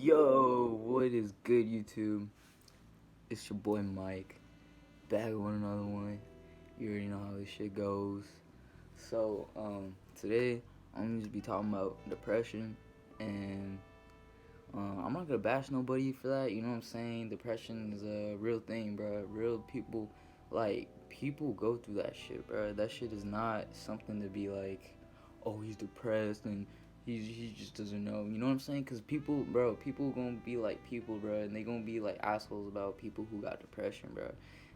Yo, what is good, YouTube? It's your boy Mike, back with another one. You already know how this shit goes. So, today I'm just be talking about depression, and I'm not gonna bash nobody for that. You know what I'm saying? Depression is a real thing, bro. Real people, people go through that shit, bro. That shit is not something to be like, oh, he's depressed and he just doesn't know. You know what I'm saying? Because people gonna be like people, bro, and they gonna be like assholes about people who got depression, bro.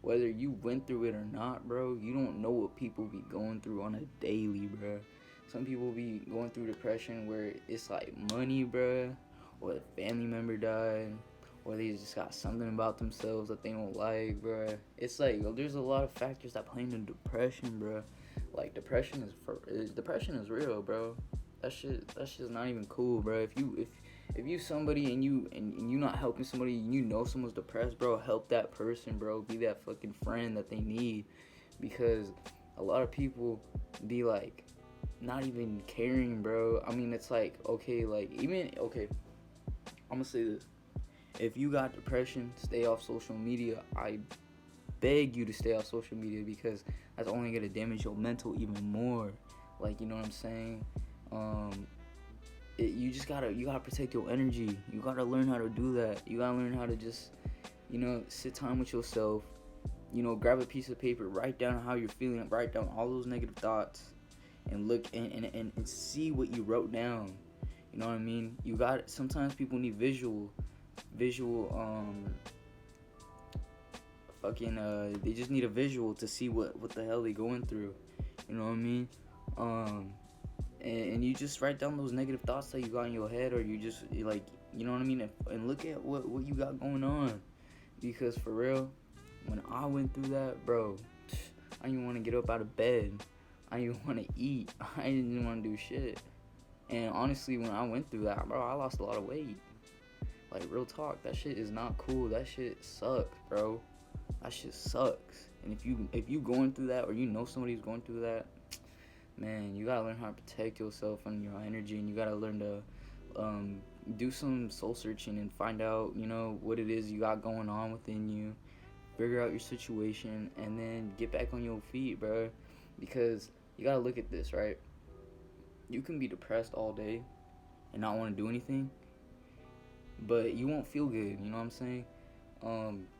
Whether you went through it or not, bro, you don't know what people be going through on a daily, bro. Some people be going through depression where it's like money, bro, or a family member died, or they just got something about themselves that they don't like, bro. It's like there's a lot of factors that play into depression, bro. Like depression is real, bro. That shit's not even cool, bro. If you somebody and you not helping somebody and you know someone's depressed, bro, help that person, bro. Be that fucking friend that they need, because a lot of people be like not even caring, bro. I mean, it's like okay, I'm gonna say this. If you got depression, stay off social media. I beg you to stay off social media, because that's only gonna damage your mental even more. Like, you know what I'm saying? You gotta protect your energy. You gotta learn how to do that. You gotta learn how to just, sit time with yourself. Grab a piece of paper, write down how you're feeling, write down all those negative thoughts, and look and see what you wrote down. You know what I mean? Sometimes people need they just need a visual to see what the hell they going through. You know what I mean? And you just write down those negative thoughts that you got in your head, or you like, you know what I mean, and look at what you got going on. Because for real, when I went through that, bro, I didn't want to get up out of bed. I didn't want to eat. I didn't want to do shit. And honestly, when I went through that, bro, I lost a lot of weight. Like, real talk, that shit is not cool. That shit sucks, bro. That shit sucks. And if you going through that, or you know somebody's going through that, man, you gotta learn how to protect yourself and your energy, and you gotta learn to do some soul searching and find out, what it is you got going on within you. Figure out your situation, and then get back on your feet, bro. Because you gotta look at this, right? You can be depressed all day and not want to do anything, but you won't feel good. You know what I'm saying?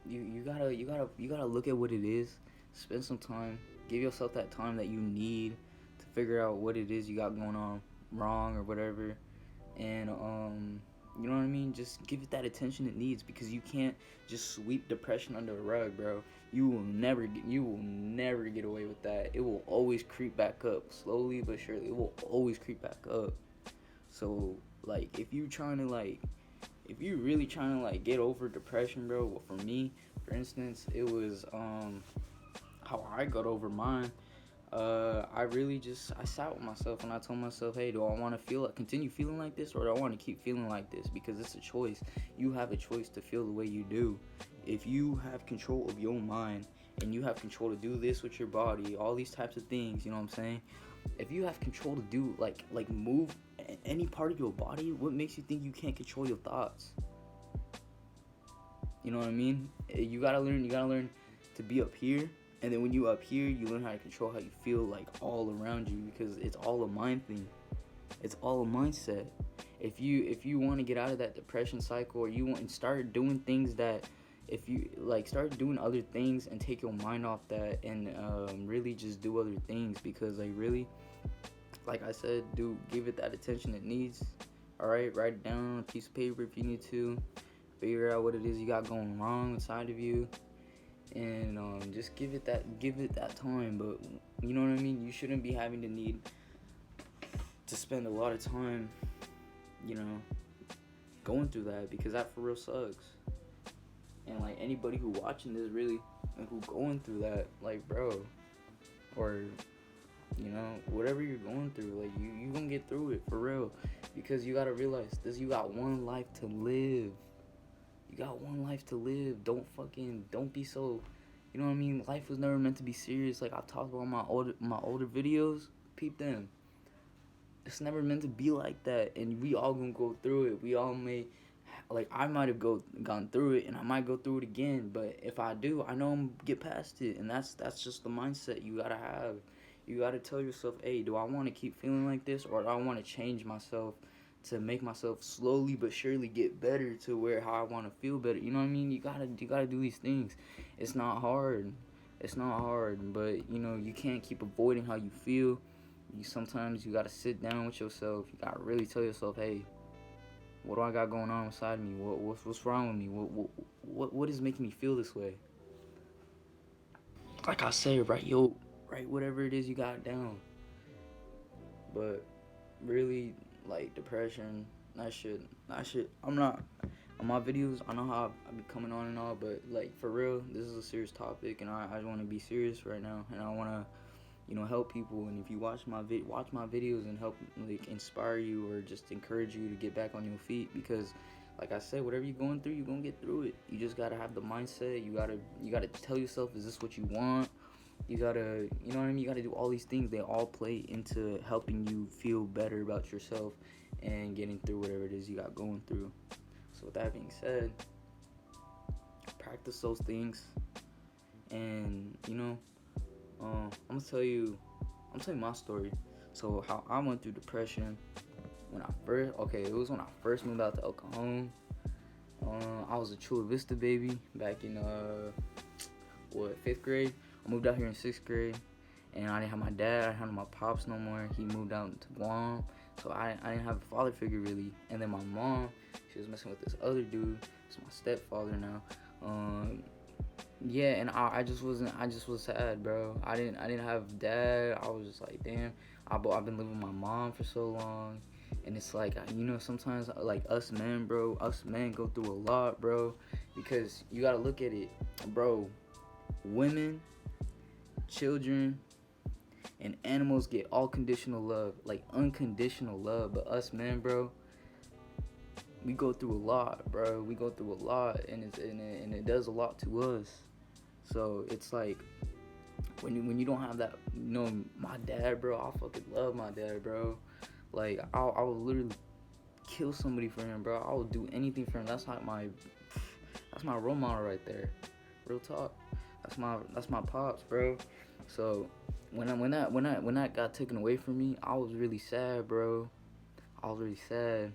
You gotta look at what it is. Spend some time. Give yourself that time that you need to figure out what it is you got going on wrong or whatever, and you know what I mean. Just give it that attention it needs, because you can't just sweep depression under a rug, bro. You will never get away with that. It will always creep back up, slowly but surely. It will always creep back up. So, like, if you really trying to get over depression, bro. Well, for me, for instance, it was how I got over mine. I sat with myself and I told myself, hey, do I want to continue feeling like this, or do I want to keep feeling like this? Because it's a choice. You have a choice to feel the way you do. If you have control of your mind, and you have control to do this with your body, all these types of things, you know what I'm saying? If you have control to do, like move any part of your body, what makes you think you can't control your thoughts? You know what I mean? You gotta learn to be up here. And then when you up here, you learn how to control how you feel, like, all around you, because it's all a mind thing. It's all a mindset. If you want to get out of that depression cycle, or you want to start doing things that, if you start doing other things and take your mind off that, and really just do other things, because really, like I said, give it that attention it needs. All right, write it down on a piece of paper if you need to. Figure out what it is you got going wrong inside of you. And just give it that time. But you know what I mean, you shouldn't be having the need to spend a lot of time going through that, because that for real sucks. And anybody who watching this really, and who going through that, bro, or whatever you're going through, you gonna get through it for real, because you gotta realize this: you got one life to live. You got one life to live. Don't be so, you know what I mean? Life was never meant to be serious. Like I've talked about in my older videos. Peep them. It's never meant to be like that, and we all gonna go through it. We all may I might have gone through it, and I might go through it again. But if I do, I know I'm gonna get past it, and that's just the mindset you gotta have. You gotta tell yourself, hey, do I want to keep feeling like this, or do I want to change myself to make myself slowly but surely get better to where how I want to feel better? You know what I mean? You gotta do these things. It's not hard. It's not hard, but you can't keep avoiding how you feel. Sometimes you gotta sit down with yourself. You gotta really tell yourself, hey, what do I got going on inside me? What's wrong with me? What is making me feel this way? Like I said, write whatever it is you got down. But really, like depression, that shit. I'm not on my videos. I know how I be coming on and all, but like for real, this is a serious topic, and I want to be serious right now, and I want to help people. And if you watch my videos and help like inspire you or just encourage you to get back on your feet, because like I said, whatever you're going through, you're gonna get through it. You just gotta have the mindset. You gotta tell yourself, is this what you want? You gotta, you know what I mean? You gotta do all these things. They all play into helping you feel better about yourself and getting through whatever it is you got going through. So with that being said, practice those things, and I'm gonna tell you my story. So how I went through depression it was when I first moved out to El Cajon. I was a Chula Vista baby back in 5th grade. I moved out here in 6th grade, and I didn't have my dad. I didn't have my pops no more. He moved out to Guam, so I didn't have a father figure really. And then my mom, she was messing with this other dude. It's my stepfather now. Yeah, and I just was sad, bro. I didn't have dad. I was just like, damn. I've been living with my mom for so long, and it's like, sometimes like us men go through a lot, bro, because you gotta look at it, bro. Women, children, and animals get all conditional love, like unconditional love, but us men, bro, we go through a lot, bro. We go through a lot, and it does a lot to us. So it's like when you don't have that, my dad, bro. I fucking love my dad, bro. Like I would literally kill somebody for him, bro. I would do anything for him. That's my role model right there. Real talk. That's my pops, bro. So when that got taken away from me, I was really sad, bro. I was really sad,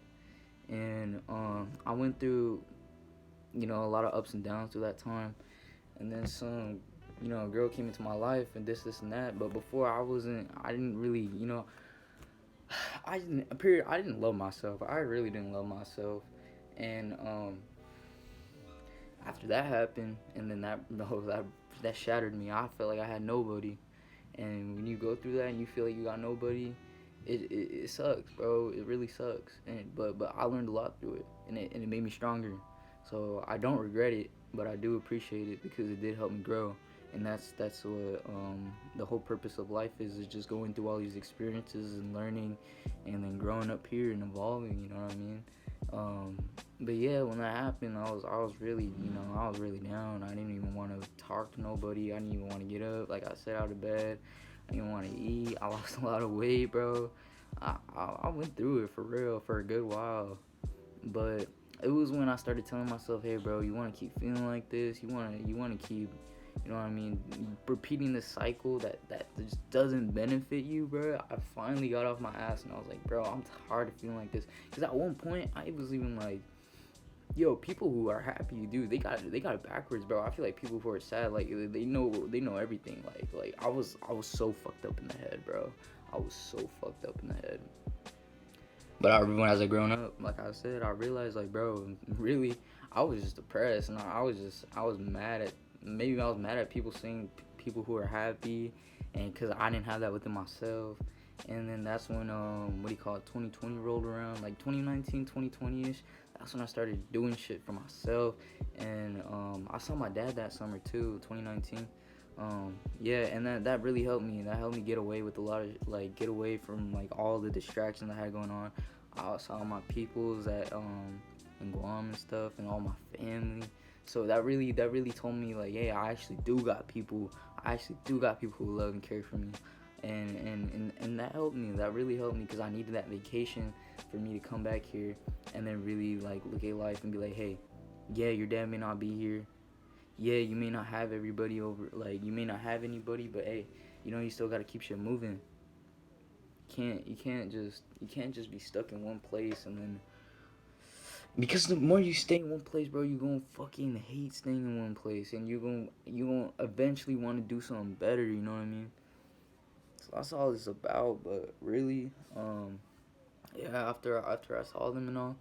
and I went through a lot of ups and downs through that time. And then some, a girl came into my life and this and that. But before I didn't really, I didn't love myself. I really didn't love myself. And after that happened, and then that shattered me. I felt like I had nobody. And when you go through that and you feel like you got nobody, it sucks, bro. It really sucks. But I learned a lot through it, and it made me stronger. So I don't regret it, but I do appreciate it because it did help me grow. And that's what the whole purpose of life is just going through all these experiences and learning, and then growing up here and evolving. You know what I mean? But yeah, when that happened, I was really down. I didn't even want to talk to nobody. I didn't even want to get up. Like I said, out of bed. I didn't want to eat. I lost a lot of weight, bro. I went through it for real for a good while, but it was when I started telling myself, hey, bro, you want to keep feeling like this? You want to keep, you know what I mean, repeating this cycle that just doesn't benefit you, bro. I finally got off my ass, and I was like, bro, I'm tired of feeling like this. Because at one point, I was even like, yo, people who are happy, dude, they got it backwards, bro. I feel like people who are sad, like they know everything. Like I was so fucked up in the head, bro. I was so fucked up in the head. But as I grown up, like I said, I realized, like, bro, really, I was just depressed, and I was mad at people seeing people who are happy, and because I didn't have that within myself. And then that's when 2020 rolled around, like 2019, 2020ish. That's when I started doing shit for myself, and I saw my dad that summer too, 2019. Yeah, and that really helped me. That helped me get away with get away from like all the distractions I had going on. I saw my peoples in Guam and stuff, and all my family. So that really told me, like, hey, I actually do got people who love and care for me. and that helped me. That really helped me because I needed that vacation for me to come back here and then really like look at life and be like, hey, yeah, your dad may not be here. Yeah, you may not have everybody over, like you may not have anybody, but hey, you still gotta keep shit moving. You can't just be stuck in one place and then because the more you stay in one place, bro, you gonna fucking hate staying in one place, and you gonna eventually want to do something better. You know what I mean? So that's all it's about. But really, yeah. After I saw them and all,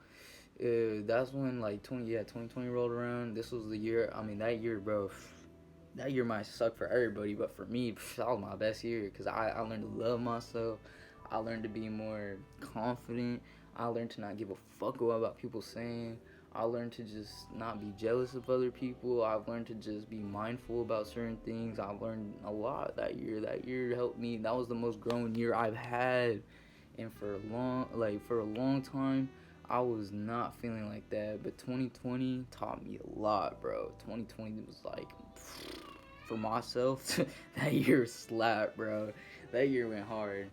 that's when like 2020 rolled around. This was the year. I mean, that year, bro. That year might suck for everybody, but for me, that was my best year because I learned to love myself. I learned to be more confident. I learned to not give a fuck about people saying. I learned to just not be jealous of other people. I've learned to just be mindful about certain things. I've learned a lot that year. That year helped me. That was the most growing year I've had, and for a long time, I was not feeling like that. But 2020 taught me a lot, bro. 2020 was like, for myself, that year slapped, bro. That year went hard.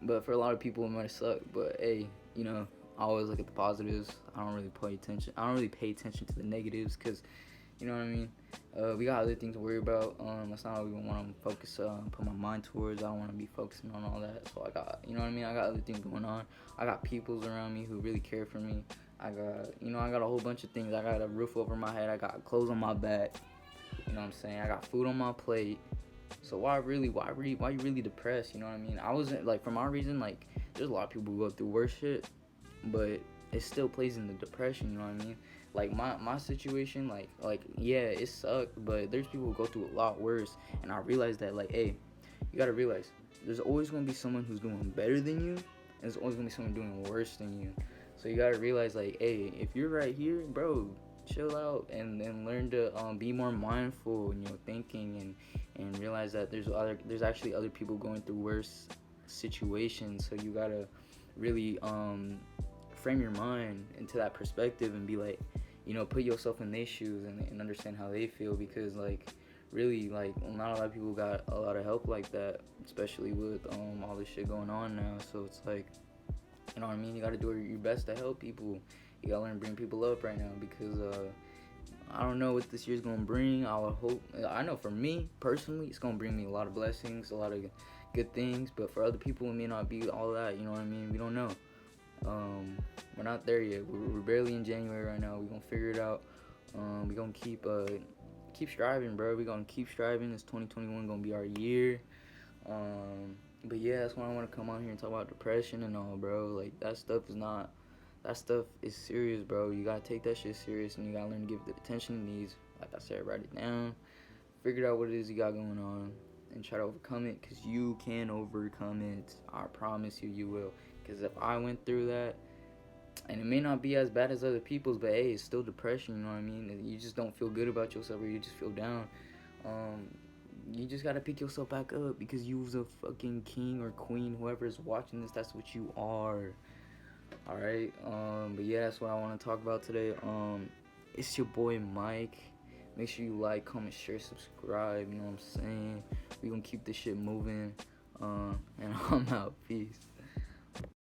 But for a lot of people, it might suck. But hey, I always look at the positives. I don't really pay attention. I don't really pay attention to the negatives because, you know what I mean. We got other things to worry about. That's not what we want to focus. Put my mind towards. I don't want to be focusing on all that. So I got, you know what I mean. I got other things going on. I got peoples around me who really care for me. I got a whole bunch of things. I got a roof over my head. I got clothes on my back. You know what I'm saying? I got food on my plate. So why you really depressed? You know what I mean? I wasn't like, for my reason, like there's a lot of people who go through worse shit, but it still plays into depression. You know what I mean? Like my situation, like yeah, it sucked, but there's people who go through a lot worse, and I realized that like, hey, you gotta realize there's always gonna be someone who's doing better than you, and there's always gonna be someone doing worse than you. So you gotta realize like, hey, if you're right here, bro, chill out and learn to be more mindful in your thinking and realize that there's actually other people going through worse situations. So you gotta really frame your mind into that perspective and be like, put yourself in their shoes and understand how they feel, because like really, like not a lot of people got a lot of help like that, especially with all this shit going on now. So it's like, you know what I mean, you gotta do your best to help people. You gotta learn to bring people up right now, because I don't know what this year's gonna bring. I know for me personally, it's gonna bring me a lot of blessings, a lot of good things. But for other people, it may not be all that. You know what I mean? We don't know. We're not there yet. We're barely in January right now. We're gonna figure it out. We're gonna keep striving, bro. We're gonna keep striving. This 2021 gonna be our year. But yeah, that's why I want to come on here and talk about depression and all, bro. Like that stuff is serious, bro. You gotta take that shit serious, and you gotta learn to give it the attention it needs. Like I said, write it down, figure out what it is you got going on, and try to overcome it, because you can overcome it. I promise you, you will. Because if I went through that, and it may not be as bad as other people's, but hey, it's still depression, you know what I mean? You just don't feel good about yourself, or you just feel down. You just gotta pick yourself back up, because you was a fucking king or queen. Whoever is watching this, that's what you are. Alright, but yeah, that's what I want to talk about today. It's your boy Mike. Make sure you like, comment, share, subscribe, you know what I'm saying? We gonna keep this shit moving. And I'm out. Peace.